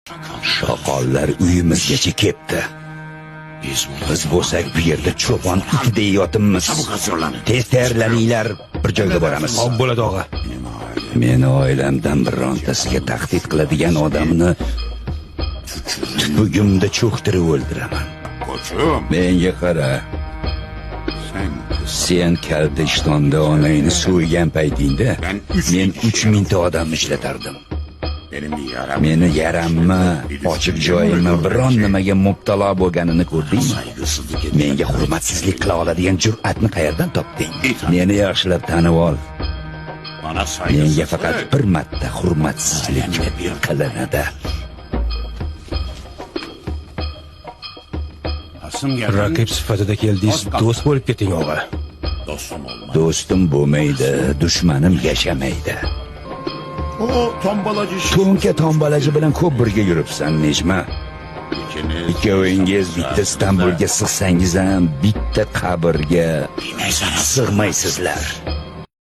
Shoqollar uyimizgacha kelibdi. Biz bo'lsak bu yerda cho'pon itidek yotibmiz. Tez tayyorlaninglar, bir joyga boramiz. Hop bo'ladi og'a. Meni oilamdan birontasiga tahdid qiladigan odamni tupugimda cho'ktirib o'ldiraman. Menga qara. Sen kalta ishtonda onangni so'ygan paytingda men 3000 ta odamni ishlatardim. Meni yarammi, ochiq joyimmi biron nimaga mubtalo bo'lganini ko'rdingmi? Menga hurmatsizlik qila oladigan jur'atni qayerdan topding? Meni yaxshilab tanib ol. Menga faqat bir marta hurmatsizlik qilinadi. Raqib sifatida keldingiz, do'st bo'lib keting og'a. Do'stim bo'lmaydi, dushmanim yashamaydi. To'nka tombalachi bilan ko'p birga yuribsan, Nejma. Ikkovingiz bitta Istanbulga sig'sangiz ham bitta qabrga sig'maysizlar.